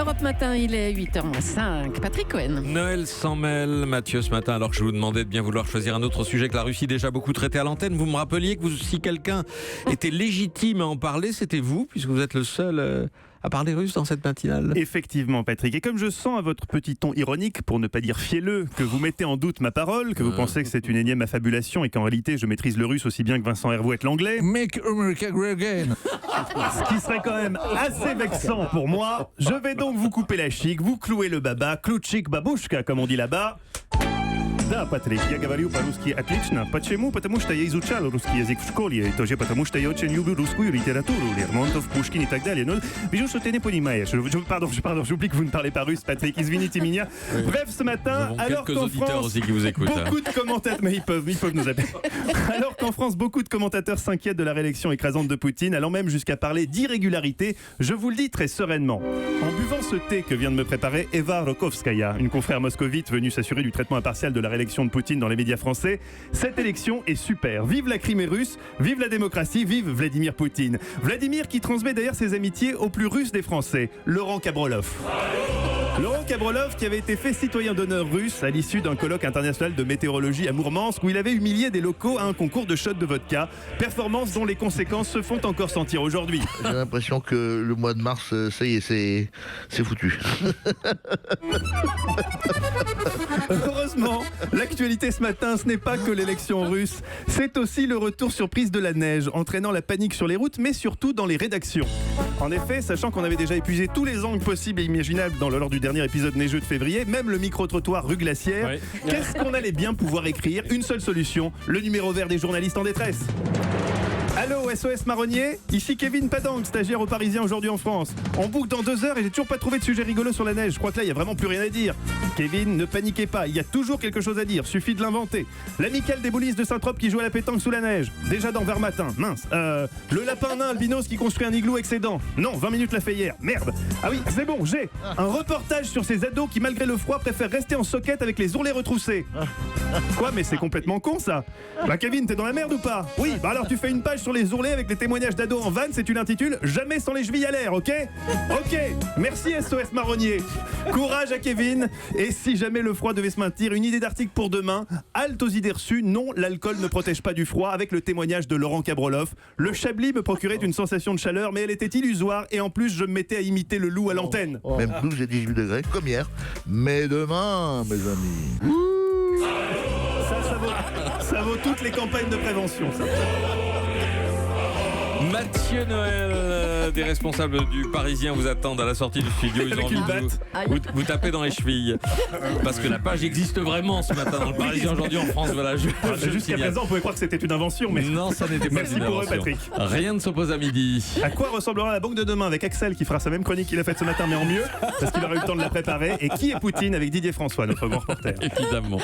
Europe Matin, il est 8h05. Patrick Cohen. Noël sans mêle, Mathieu, ce matin, alors que je vous demandais de bien vouloir choisir un autre sujet que la Russie, déjà beaucoup traité à l'antenne, vous me rappeliez que si quelqu'un était légitime à en parler, c'était vous, puisque vous êtes le seul à parler russe dans cette matinale. Effectivement, Patrick. Et comme je sens à votre petit ton ironique, pour ne pas dire fielleux, que vous mettez en doute ma parole, que vous pensez que c'est une énième affabulation et qu'en réalité je maîtrise le russe aussi bien que Vincent Hervouet l'anglais. Make America Great Again. Ce qui serait quand même assez vexant pour moi. Je vais donc vous couper la chic, vous clouer le baba, clouchik babushka comme on dit là-bas. Да, Патрик, я говорю по-русски отлично. Почему? Потому что я изучал русский язык в школе. И тоже потому что я очень люблю русскую литературу, Лермонтов, Пушкин и так далее. Но вижу, что ты не понимаешь. Pardon, j'oublie que vous ne parlez pas russe, Patrick. Извините меня. Oui. Bref, ce matin, alors quelques qu'en auditeurs France, aussi qui vous écoutent. beaucoup de commentateurs, mais ils peuvent nous appeler. Alors qu'en France, beaucoup de commentateurs s'inquiètent de la réélection écrasante de Poutine, allant même jusqu'à parler d'irrégularité, je vous le dis très sereinement. En buvant ce thé que vient de me préparer Eva Rokovskaya, une confrère moscovite venue s'assurer du traitement impartial de la réélection de Poutine dans les médias français, cette élection est super. Vive la Crimée russe, vive la démocratie, vive Vladimir Poutine. Vladimir qui transmet d'ailleurs ses amitiés au plus russe des Français, Laurent Kabrolov. Laurent Kabrolov qui avait été fait citoyen d'honneur russe à l'issue d'un colloque international de météorologie à Mourmansk où il avait humilié des locaux à un concours de shots de vodka, performance dont les conséquences se font encore sentir aujourd'hui. J'ai l'impression que le mois de mars, ça y est, c'est foutu. Heureusement, l'actualité ce matin, ce n'est pas que l'élection russe, c'est aussi le retour surprise de la neige, entraînant la panique sur les routes, mais surtout dans les rédactions. En effet, sachant qu'on avait déjà épuisé tous les angles possibles et imaginables lors du dernier épisode neigeux de février, même le micro-trottoir rue Glacière, Ouais. qu'est-ce qu'on allait bien pouvoir écrire? Une seule solution, le numéro vert des journalistes en détresse. Allô, SOS Marronnier? Ici Kevin Padang, stagiaire au Parisien aujourd'hui en France. On boucle dans 2 heures et j'ai toujours pas trouvé de sujet rigolo sur la neige. Je crois que là, il y a vraiment plus rien à dire. Kevin, ne paniquez pas, il y a toujours quelque chose à dire, suffit de l'inventer. L'amicale des boulistes de Saint-Trope qui joue à la pétanque sous la neige. Déjà dans Vers Matin, mince. Le lapin nain albinos qui construit un igloo avec ses dents. Non, 20 minutes l'a fait hier, merde. Ah oui, c'est bon, j'ai un reportage sur ces ados qui, malgré le froid, préfèrent rester en soquette avec les ourlets retroussés. Quoi, mais c'est complètement con ça. Bah Kevin, t'es dans la merde ou pas? Oui, bah alors tu fais une page sur les ourlets avec les témoignages d'ados en vanne et tu l'intitules Jamais sans les chevilles à l'air, ok? Ok, merci SOS Marronnier. Courage à Kevin. Et si jamais le froid devait se maintenir, une idée d'article pour demain. Halte aux idées reçues, non, l'alcool ne protège pas du froid, avec le témoignage de Laurent Kabrolov. Le Chablis me procurait une sensation de chaleur, mais elle était illusoire et en plus je me mettais à imiter le loup à l'antenne. Même 12 et 18 degrés, comme hier. Mais demain, mes amis. Ça vaut toutes les campagnes de prévention, ça. Mathieu Noël, des responsables du Parisien vous attendent à la sortie du studio. Ils ont Avec une envie de vous taper dans les chevilles. Parce que la page existe vraiment ce matin dans le Parisien aujourd'hui en France. Voilà, je Jusqu'à signale. présent, on pouvait croire que c'était une invention, mais Non, ça n'était pas Merci une pour eux, invention. Patrick. Rien ne s'oppose à midi. à quoi ressemblera la banque de demain avec Axel qui fera sa même chronique qu'il a faite ce matin, mais en mieux, parce qu'il aura eu le temps de la préparer. Et qui est Poutine avec Didier François, notre grand reporter. Évidemment.